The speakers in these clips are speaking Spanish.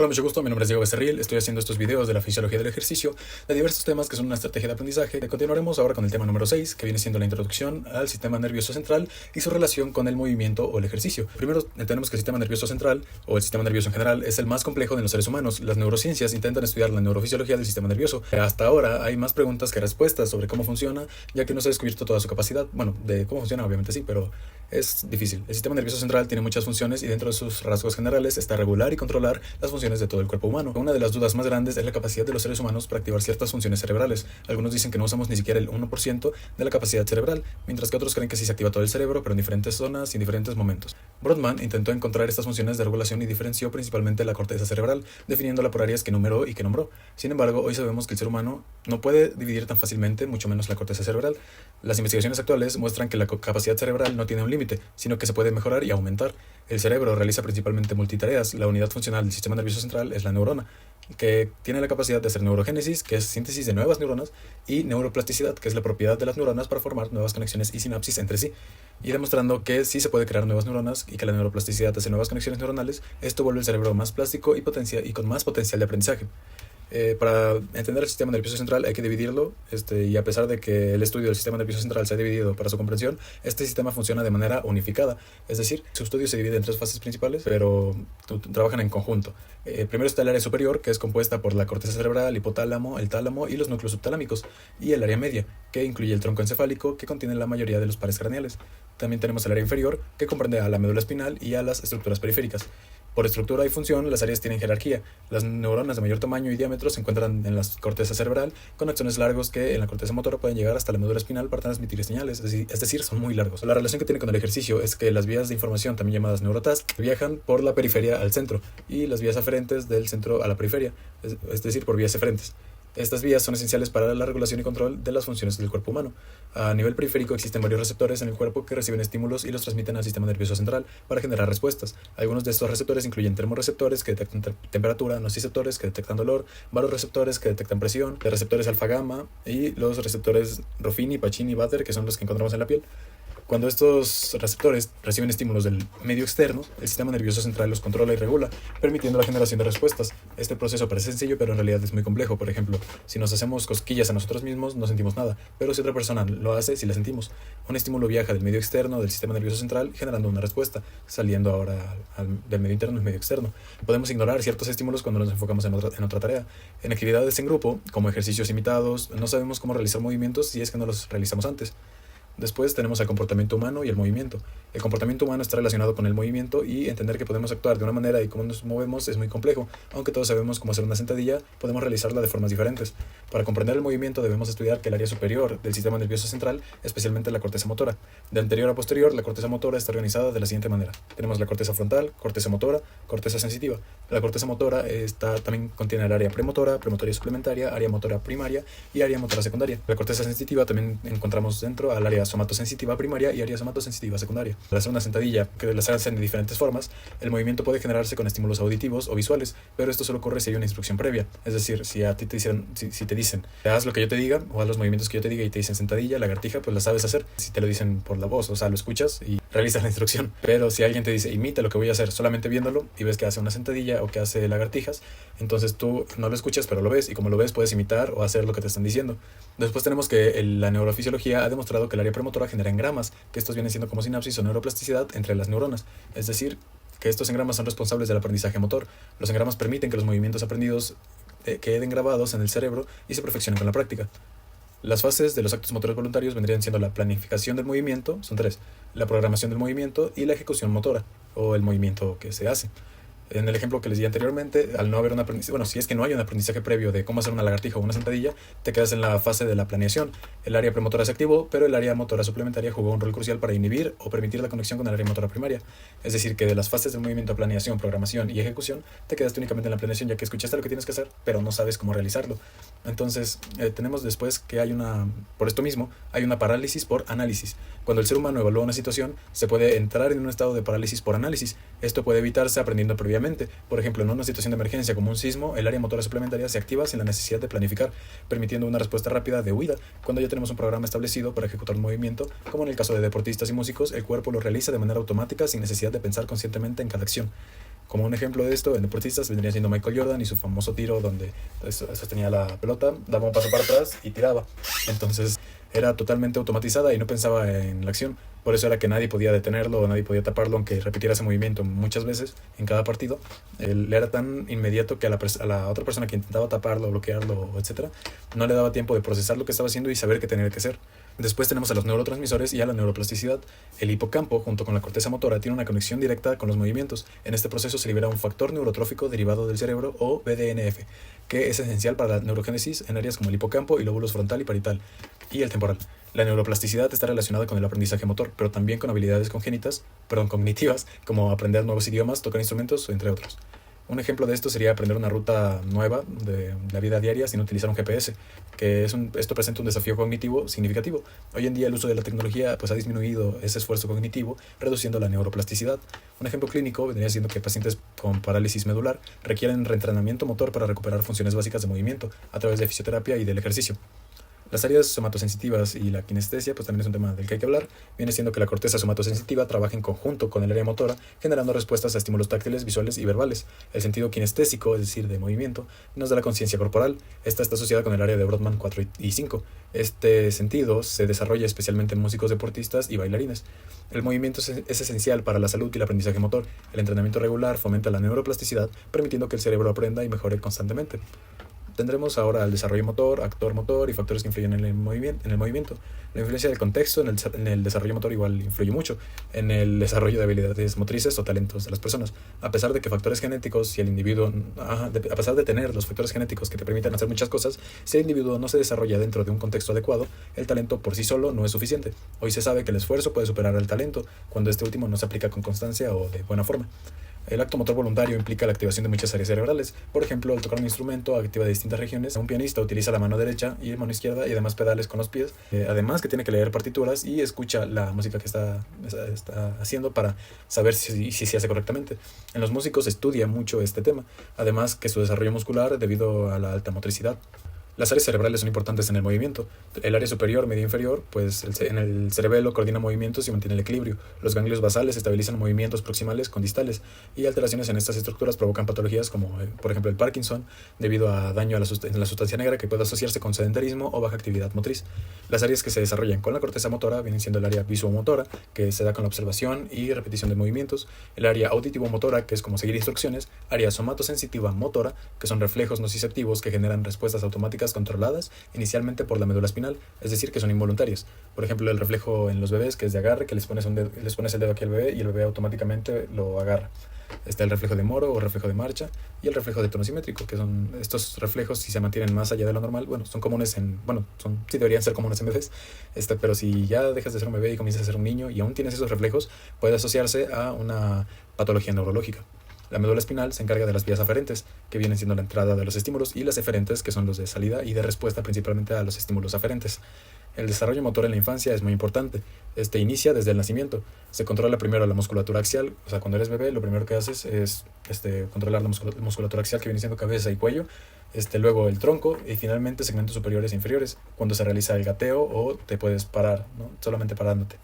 Hola, mucho gusto, mi nombre es Diego Becerril, estoy haciendo estos videos de la fisiología del ejercicio, de diversos temas que son una estrategia de aprendizaje. Continuaremos ahora con el tema número 6, que viene siendo la introducción al sistema nervioso central y su relación con el movimiento o el ejercicio. Primero, entendemos que el sistema nervioso central, o el sistema nervioso en general, es el más complejo de los seres humanos. Las neurociencias intentan estudiar la neurofisiología del sistema nervioso. Hasta ahora hay más preguntas que respuestas sobre cómo funciona, ya que no se ha descubierto toda su capacidad. Bueno, de cómo funciona obviamente sí, pero es difícil. El sistema nervioso central tiene muchas funciones y dentro de sus rasgos generales está regular y controlar las funciones de todo el cuerpo humano. Una de las dudas más grandes es la capacidad de los seres humanos para activar ciertas funciones cerebrales. Algunos dicen que no usamos ni siquiera el 1% de la capacidad cerebral, mientras que otros creen que sí se activa todo el cerebro, pero en diferentes zonas y en diferentes momentos. Brodmann intentó encontrar estas funciones de regulación y diferenció principalmente la corteza cerebral, definiéndola por áreas que numeró y que nombró. Sin embargo, hoy sabemos que el ser humano no puede dividir tan fácilmente, mucho menos la corteza cerebral. Las investigaciones actuales muestran que la capacidad cerebral no tiene un límite, sino que se puede mejorar y aumentar. El cerebro realiza principalmente multitareas. La unidad funcional del sistema nervioso central es la neurona, que tiene la capacidad de hacer neurogénesis, que es síntesis de nuevas neuronas, y neuroplasticidad, que es la propiedad de las neuronas para formar nuevas conexiones y sinapsis entre sí. Y demostrando que sí se puede crear nuevas neuronas y que la neuroplasticidad hace nuevas conexiones neuronales, esto vuelve el cerebro más plástico y con más potencial de aprendizaje. Para entender el sistema nervioso central hay que dividirlo, y a pesar de que el estudio del sistema nervioso central se ha dividido para su comprensión, este sistema funciona de manera unificada, es decir, su estudio se divide en tres fases principales, pero trabajan en conjunto. Primero está el área superior, que es compuesta por la corteza cerebral, hipotálamo, el tálamo y los núcleos subtalámicos, y el área media, que incluye el tronco encefálico, que contiene la mayoría de los pares craneales. También tenemos el área inferior, que comprende a la médula espinal y a las estructuras periféricas. Por estructura y función, las áreas tienen jerarquía. Las neuronas de mayor tamaño y diámetro se encuentran en la corteza cerebral, con axones largos que en la corteza motora pueden llegar hasta la médula espinal para transmitir señales, es decir, son muy largos. La relación que tiene con el ejercicio es que las vías de información, también llamadas neurotasks, viajan por la periferia al centro y las vías aferentes del centro a la periferia, es decir, por vías eferentes. Estas vías son esenciales para la regulación y control de las funciones del cuerpo humano. A nivel periférico existen varios receptores en el cuerpo que reciben estímulos y los transmiten al sistema nervioso central para generar respuestas. Algunos de estos receptores incluyen termorreceptores que detectan temperatura, nociceptores que detectan dolor, varoreceptores que detectan presión, los receptores alfa-gamma y los receptores Ruffini, Pacini y Bader, que son los que encontramos en la piel. Cuando estos receptores reciben estímulos del medio externo, el sistema nervioso central los controla y regula, permitiendo la generación de respuestas. Este proceso parece sencillo, pero en realidad es muy complejo. Por ejemplo, si nos hacemos cosquillas a nosotros mismos, no sentimos nada, pero si otra persona lo hace, sí la sentimos. Un estímulo viaja del medio externo del sistema nervioso central, generando una respuesta, saliendo ahora del medio interno al medio externo. Podemos ignorar ciertos estímulos cuando nos enfocamos en otra tarea. En actividades en grupo, como ejercicios imitados, no sabemos cómo realizar movimientos si es que no los realizamos antes. Después tenemos el comportamiento humano y el movimiento. El comportamiento humano está relacionado con el movimiento y entender que podemos actuar de una manera y cómo nos movemos es muy complejo. Aunque todos sabemos cómo hacer una sentadilla, podemos realizarla de formas diferentes. Para comprender el movimiento debemos estudiar que el área superior del sistema nervioso central, especialmente la corteza motora. De anterior a posterior, la corteza motora está organizada de la siguiente manera. Tenemos la corteza frontal, corteza motora, corteza sensitiva. La corteza motora también contiene el área premotora, premotoria suplementaria, área motora primaria y área motora secundaria. La corteza sensitiva también encontramos dentro al área somatosensitiva primaria y área somatosensitiva secundaria. Al hacer una sentadilla, que las hacen de diferentes formas, el movimiento puede generarse con estímulos auditivos o visuales, pero esto solo ocurre si hay una instrucción previa. Es decir, si a ti te dicen, haz lo que yo te diga, o haz los movimientos que yo te diga y te dicen sentadilla, lagartija, pues la sabes hacer. Si te lo dicen por la voz, o sea, lo escuchas y realizas la instrucción. Pero si alguien te dice, imita lo que voy a hacer solamente viéndolo y ves que hace una sentadilla o que hace lagartijas, entonces tú no lo escuchas, pero lo ves, y como lo ves puedes imitar o hacer lo que te están diciendo. Después tenemos que la neurofisiología ha demostrado que el área premotora genera engramas, que estos vienen siendo como sinapsis o neuroplasticidad entre las neuronas, es decir, que estos engramas son responsables del aprendizaje motor. Los engramas permiten que los movimientos aprendidos queden grabados en el cerebro y se perfeccionen con la práctica. Las fases de los actos motores voluntarios vendrían siendo la planificación del movimiento, son tres, la programación del movimiento y la ejecución motora, o el movimiento que se hace. En el ejemplo que les di anteriormente, al no haber un aprendizaje, si es que no hay un aprendizaje previo de cómo hacer una lagartija o una sentadilla, te quedas en la fase de la planeación. El área premotora se activó, pero el área motora suplementaria jugó un rol crucial para inhibir o permitir la conexión con el área motora primaria. Es decir, que de las fases del movimiento, planeación, programación y ejecución, te quedaste únicamente en la planeación, ya que escuchaste lo que tienes que hacer, pero no sabes cómo realizarlo. Entonces, tenemos después que por esto mismo, hay una parálisis por análisis. Cuando el ser humano evalúa una situación, se puede entrar en un estado de parálisis por análisis. Esto puede evitarse aprendiendo previamente. Por ejemplo, en una situación de emergencia como un sismo, el área motora suplementaria se activa sin la necesidad de planificar, permitiendo una respuesta rápida de huida. Cuando ya tenemos un programa establecido para ejecutar un movimiento, como en el caso de deportistas y músicos, el cuerpo lo realiza de manera automática sin necesidad de pensar conscientemente en cada acción. Como un ejemplo de esto, en deportistas vendría siendo Michael Jordan y su famoso tiro donde sostenía la pelota, daba un paso para atrás y tiraba. Entonces era totalmente automatizada y no pensaba en la acción. Por eso era que nadie podía detenerlo o nadie podía taparlo, aunque repitiera ese movimiento muchas veces en cada partido. Él era tan inmediato que a la otra persona que intentaba taparlo, bloquearlo, etcétera, no le daba tiempo de procesar lo que estaba haciendo y saber qué tenía que hacer. Después tenemos a los neurotransmisores y a la neuroplasticidad. El hipocampo, junto con la corteza motora, tiene una conexión directa con los movimientos. En este proceso se libera un factor neurotrófico derivado del cerebro, o BDNF, que es esencial para la neurogénesis en áreas como el hipocampo y lóbulos frontal y parietal, y el temporal. La neuroplasticidad está relacionada con el aprendizaje motor, pero también con habilidades cognitivas, como aprender nuevos idiomas, tocar instrumentos, entre otros. Un ejemplo de esto sería aprender una ruta nueva de la vida diaria sin utilizar un GPS, esto presenta un desafío cognitivo significativo. Hoy en día el uso de la tecnología ha disminuido ese esfuerzo cognitivo, reduciendo la neuroplasticidad. Un ejemplo clínico vendría siendo que pacientes con parálisis medular requieren reentrenamiento motor para recuperar funciones básicas de movimiento a través de fisioterapia y del ejercicio. Las áreas somatosensitivas y la kinestesia, pues también es un tema del que hay que hablar. Viene siendo que la corteza somatosensitiva trabaja en conjunto con el área motora, generando respuestas a estímulos táctiles, visuales y verbales. El sentido kinestésico, es decir, de movimiento, nos da la conciencia corporal. Esta está asociada con el área de Brodmann 4 y 5. Este sentido se desarrolla especialmente en músicos, deportistas y bailarines. El movimiento es esencial para la salud y el aprendizaje motor. El entrenamiento regular fomenta la neuroplasticidad, permitiendo que el cerebro aprenda y mejore constantemente. Tendremos ahora el desarrollo motor, actor motor y factores que influyen en el movimiento. La influencia del contexto en el desarrollo motor igual influye mucho en el desarrollo de habilidades motrices o talentos de las personas. A pesar de que factores genéticos, si el individuo, a pesar de tener los factores genéticos que te permiten hacer muchas cosas, si el individuo no se desarrolla dentro de un contexto adecuado, el talento por sí solo no es suficiente. Hoy se sabe que el esfuerzo puede superar al talento cuando este último no se aplica con constancia o de buena forma. El acto motor voluntario implica la activación de muchas áreas cerebrales. Por ejemplo, al tocar un instrumento activa distintas regiones. Un pianista utiliza la mano derecha y la mano izquierda y además pedales con los pies. Además que tiene que leer partituras y escucha la música que está haciendo para saber si se hace correctamente. En los músicos se estudia mucho este tema. Además que su desarrollo muscular debido a la alta motricidad. Las áreas cerebrales son importantes en el movimiento. El área superior, media inferior, pues en el cerebelo coordina movimientos y mantiene el equilibrio. Los ganglios basales estabilizan movimientos proximales con distales y alteraciones en estas estructuras provocan patologías como, por ejemplo, el Parkinson, debido a daño en la sustancia negra que puede asociarse con sedentarismo o baja actividad motriz. Las áreas que se desarrollan con la corteza motora vienen siendo el área visuomotora, que se da con la observación y repetición de movimientos, el área auditivo-motora, que es como seguir instrucciones, área somatosensitiva motora, que son reflejos nociceptivos que generan respuestas automáticas controladas inicialmente por la médula espinal, es decir, que son involuntarias. Por ejemplo, el reflejo en los bebés, que es de agarre, que les pones el dedo aquí al bebé y el bebé automáticamente lo agarra. Está el reflejo de Moro o reflejo de marcha y el reflejo de tono simétrico, que son estos reflejos si se mantienen más allá de lo normal, son comunes sí deberían ser comunes en bebés, pero si ya dejas de ser un bebé y comienzas a ser un niño y aún tienes esos reflejos, puede asociarse a una patología neurológica. La médula espinal se encarga de las vías aferentes, que vienen siendo la entrada de los estímulos, y las eferentes, que son los de salida y de respuesta principalmente a los estímulos aferentes. El desarrollo motor en la infancia es muy importante. Inicia desde el nacimiento. Se controla primero la musculatura axial, o sea, cuando eres bebé lo primero que haces es controlar la musculatura axial, que viene siendo cabeza y cuello, luego el tronco y finalmente segmentos superiores e inferiores, cuando se realiza el gateo o te puedes parar, ¿no? Solamente parándote.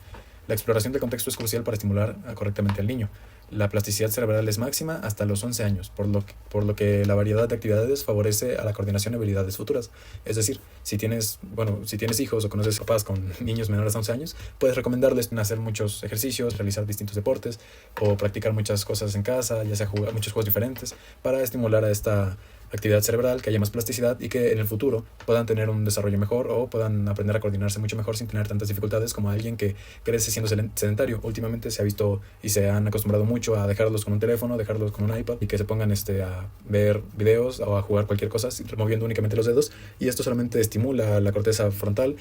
La exploración del contexto es crucial para estimular correctamente al niño. La plasticidad cerebral es máxima hasta los 11 años, por lo que la variedad de actividades favorece a la coordinación y habilidades futuras. Es decir, si tienes hijos o conoces papás con niños menores a 11 años, puedes recomendarles hacer muchos ejercicios, realizar distintos deportes o practicar muchas cosas en casa, ya sea jugar muchos juegos diferentes, para estimular a esta actividad cerebral, que haya más plasticidad y que en el futuro puedan tener un desarrollo mejor o puedan aprender a coordinarse mucho mejor sin tener tantas dificultades como alguien que crece siendo sedentario. Últimamente se ha visto y se han acostumbrado mucho a dejarlos con un teléfono, dejarlos con un iPad y que se pongan a ver videos o a jugar cualquier cosa moviendo únicamente los dedos, y esto solamente estimula la corteza frontal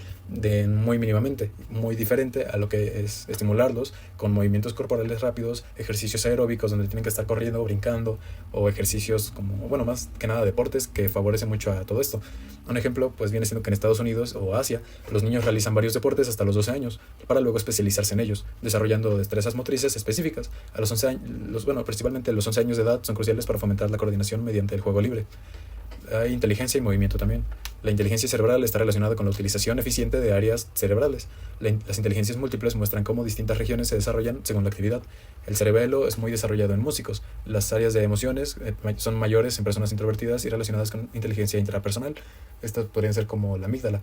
muy mínimamente, muy diferente a lo que es estimularlos con movimientos corporales rápidos, ejercicios aeróbicos donde tienen que estar corriendo, brincando, o ejercicios como, más que nada deportes que favorecen mucho a todo esto. Un ejemplo pues viene siendo que en Estados Unidos o Asia los niños realizan varios deportes hasta los 12 años para luego especializarse en ellos, desarrollando destrezas motrices específicas. A los 11 años, principalmente los 11 años de edad son cruciales para fomentar la coordinación mediante el juego libre. Hay inteligencia y movimiento también. La inteligencia cerebral está relacionada con la utilización eficiente de áreas cerebrales. Las inteligencias múltiples muestran cómo distintas regiones se desarrollan según la actividad. El cerebelo es muy desarrollado en músicos. Las áreas de emociones son mayores en personas introvertidas y relacionadas con inteligencia intrapersonal. Estas podrían ser como la amígdala.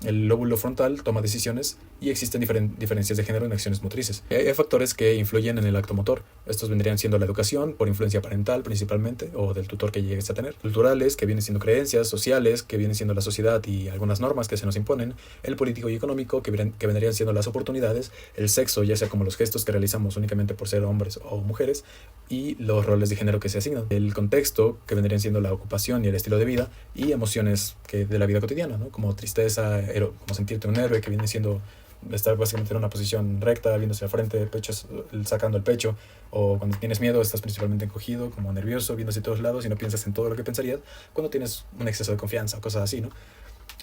El lóbulo frontal toma decisiones y existen diferencias de género en acciones motrices. Hay factores que influyen en el acto motor. Estos vendrían siendo la educación, por influencia parental principalmente, o del tutor que llegues a tener. Culturales, que vienen siendo creencias, sociales, que vienen siendo la sociedad y algunas normas que se nos imponen. El político y económico, que vendrían siendo las oportunidades. El sexo, ya sea como los gestos que realizamos únicamente por ser hombres o mujeres. Y los roles de género que se asignan. El contexto, que vendrían siendo la ocupación y el estilo de vida. Y emociones de la vida cotidiana, ¿no? Como tristeza, como sentirte un héroe, que viene siendo estar básicamente en una posición recta, viéndose al frente, sacando el pecho, o cuando tienes miedo estás principalmente encogido, como nervioso, viéndose a todos lados y no piensas en todo lo que pensarías cuando tienes un exceso de confianza o cosas así, ¿no?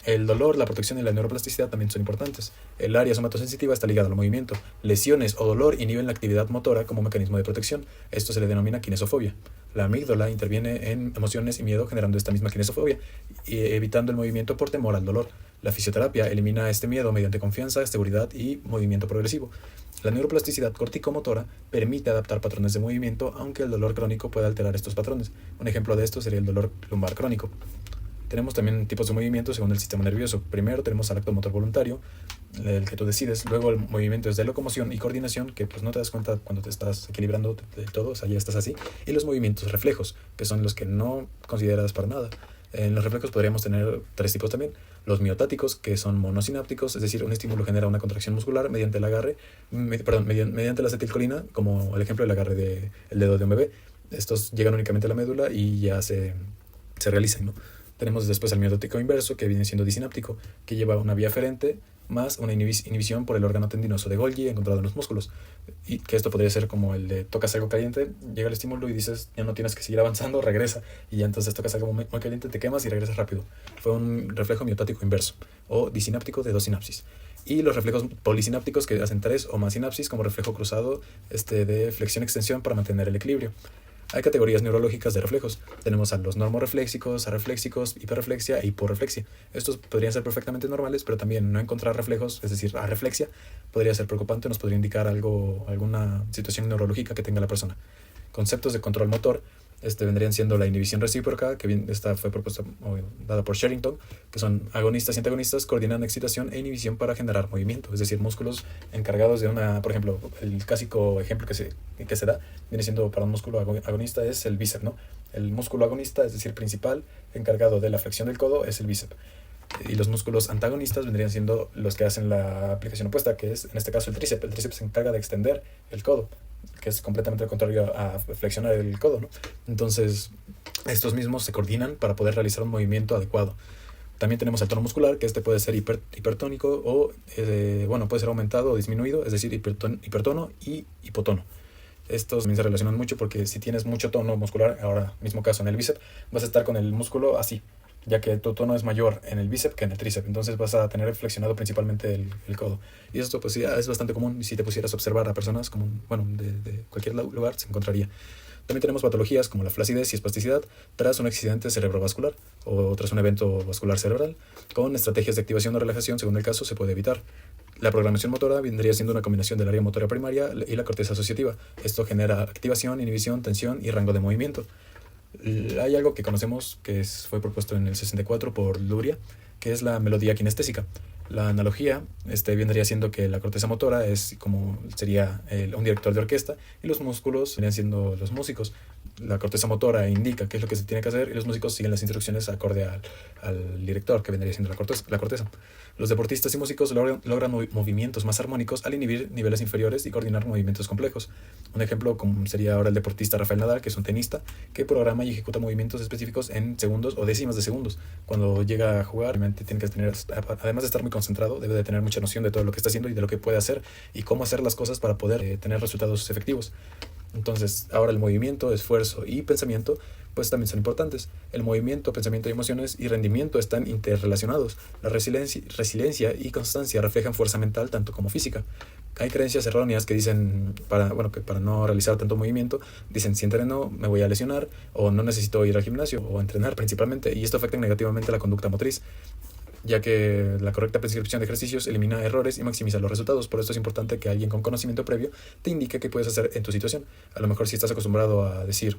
El dolor, la protección y la neuroplasticidad también son importantes. El área somatosensitiva está ligada al movimiento. Lesiones o dolor inhiben la actividad motora como mecanismo de protección. Esto se le denomina kinesofobia. La amígdala interviene en emociones y miedo generando esta misma kinesofobia y evitando el movimiento por temor al dolor. La fisioterapia elimina este miedo mediante confianza, seguridad y movimiento progresivo. La neuroplasticidad corticomotora permite adaptar patrones de movimiento, aunque el dolor crónico puede alterar estos patrones. Un ejemplo de esto sería el dolor lumbar crónico. Tenemos también tipos de movimiento según el sistema nervioso. Primero tenemos el acto motor voluntario, el que tú decides. Luego el movimiento es de locomoción y coordinación, que pues no te das cuenta cuando te estás equilibrando de todo, o sea, ya estás así. Y los movimientos reflejos, que son los que no consideras para nada. En los reflejos podríamos tener tres tipos también. Los miotáticos, que son monosinápticos, es decir, un estímulo genera una contracción muscular mediante el agarre, mediante la acetilcolina, como el ejemplo del agarre del dedo de un bebé. Estos llegan únicamente a la médula y ya se realizan, ¿no? Tenemos después el miotático inverso, que viene siendo disináptico, que lleva una vía aferente más una inhibición por el órgano tendinoso de Golgi encontrado en los músculos. Y que esto podría ser como el de tocas algo caliente, llega el estímulo y dices, ya no tienes que seguir avanzando, regresa. Y ya entonces tocas algo muy caliente, te quemas y regresas rápido. Fue un reflejo miotático inverso, o disináptico de dos sinapsis. Y los reflejos polisinápticos, que hacen 3 o más sinapsis, como reflejo cruzado de flexión-extensión para mantener el equilibrio. Hay categorías neurológicas de reflejos. Tenemos a los normorefléxicos, arefléxicos, hiperreflexia e hiporreflexia. Estos podrían ser perfectamente normales, pero también no encontrar reflejos, es decir, areflexia, podría ser preocupante, nos podría indicar alguna situación neurológica que tenga la persona. Conceptos de control motor vendrían siendo la inhibición recíproca, que esta fue propuesta o dada por Sherrington, que son agonistas y antagonistas, coordinan excitación e inhibición para generar movimiento, es decir, músculos encargados de por ejemplo, el clásico ejemplo que se da, viene siendo para un músculo agonista es el bíceps, ¿no? El músculo agonista, es decir, principal, encargado de la flexión del codo, es el bíceps. Y los músculos antagonistas vendrían siendo los que hacen la aplicación opuesta, que es en este caso el tríceps. El tríceps se encarga de extender el codo, que es completamente lo contrario a flexionar el codo, ¿no? Entonces, estos mismos se coordinan para poder realizar un movimiento adecuado. También tenemos el tono muscular, que puede ser hipertónico o, puede ser aumentado o disminuido, es decir, hipertono y hipotono. Estos también se relacionan mucho porque si tienes mucho tono muscular, ahora mismo caso en el bíceps, vas a estar con el músculo así, ya que tu tono es mayor en el bíceps que en el tríceps, entonces vas a tener flexionado principalmente el codo. Y esto pues ya es bastante común, y si te pusieras a observar a personas de cualquier lugar se encontraría. También tenemos patologías como la flacidez y espasticidad tras un accidente cerebrovascular o tras un evento vascular cerebral. Con estrategias de activación o relajación, según el caso, se puede evitar. La programación motora vendría siendo una combinación del área motora primaria y la corteza asociativa. Esto genera activación, inhibición, tensión y rango de movimiento. Hay algo que conocemos que fue propuesto en el 64 por Luria, que es la melodía kinestésica. La analogía vendría siendo que la corteza motora sería un director de orquesta y los músculos vendrían siendo los músicos. La corteza motora indica qué es lo que se tiene que hacer y los músicos siguen las instrucciones acorde al director, que vendría siendo la corteza. Los deportistas y músicos logran movimientos más armónicos al inhibir niveles inferiores y coordinar movimientos complejos. Un ejemplo sería ahora el deportista Rafael Nadal, que es un tenista, que programa y ejecuta movimientos específicos en segundos o décimas de segundos. Cuando llega a jugar, realmente tiene que tener, además de estar muy concentrado, debe de tener mucha noción de todo lo que está haciendo y de lo que puede hacer y cómo hacer las cosas para poder tener resultados efectivos. Entonces, ahora el movimiento, esfuerzo y pensamiento pues también son importantes. El movimiento, pensamiento y emociones y rendimiento están interrelacionados. La resiliencia y constancia reflejan fuerza mental tanto como física. Hay creencias erróneas que dicen, que para no realizar tanto movimiento, dicen si entreno me voy a lesionar, o no necesito ir al gimnasio, o entrenar principalmente, y esto afecta negativamente la conducta motriz, ya que la correcta prescripción de ejercicios elimina errores y maximiza los resultados. Por esto es importante que alguien con conocimiento previo te indique qué puedes hacer en tu situación. A lo mejor si estás acostumbrado a decir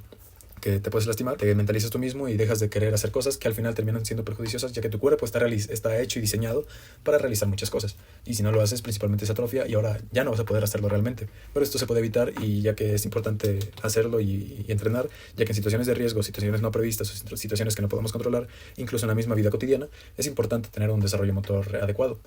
que te puedes lastimar, te mentalizas tú mismo y dejas de querer hacer cosas que al final terminan siendo perjudiciosas, ya que tu cuerpo está hecho y diseñado para realizar muchas cosas. Y si no lo haces, principalmente se atrofia y ahora ya no vas a poder hacerlo realmente. Pero esto se puede evitar, y ya que es importante hacerlo y entrenar, ya que en situaciones de riesgo, situaciones no previstas o situaciones que no podemos controlar, incluso en la misma vida cotidiana, es importante tener un desarrollo motor adecuado,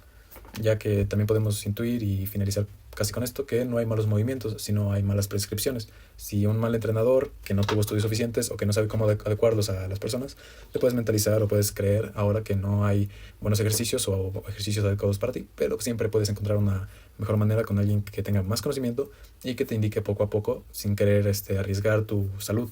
ya que también podemos intuir y finalizar casi con esto que no hay malos movimientos, sino hay malas prescripciones. Si un mal entrenador que no tuvo estudios suficientes o que no sabe cómo adecuarlos a las personas, te puedes mentalizar o puedes creer ahora que no hay buenos ejercicios o ejercicios adecuados para ti, pero siempre puedes encontrar una mejor manera con alguien que tenga más conocimiento y que te indique poco a poco sin querer arriesgar tu salud.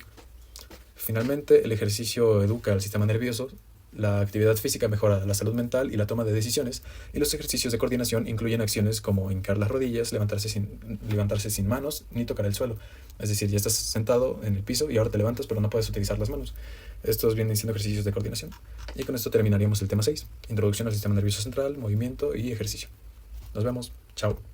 Finalmente, el ejercicio educa al sistema nervioso. La actividad física mejora la salud mental y la toma de decisiones, y los ejercicios de coordinación incluyen acciones como hincar las rodillas, levantarse sin manos ni tocar el suelo. Es decir, ya estás sentado en el piso y ahora te levantas, pero no puedes utilizar las manos. Estos vienen siendo ejercicios de coordinación. Y con esto terminaríamos el tema 6, introducción al sistema nervioso central, movimiento y ejercicio. Nos vemos. Chao.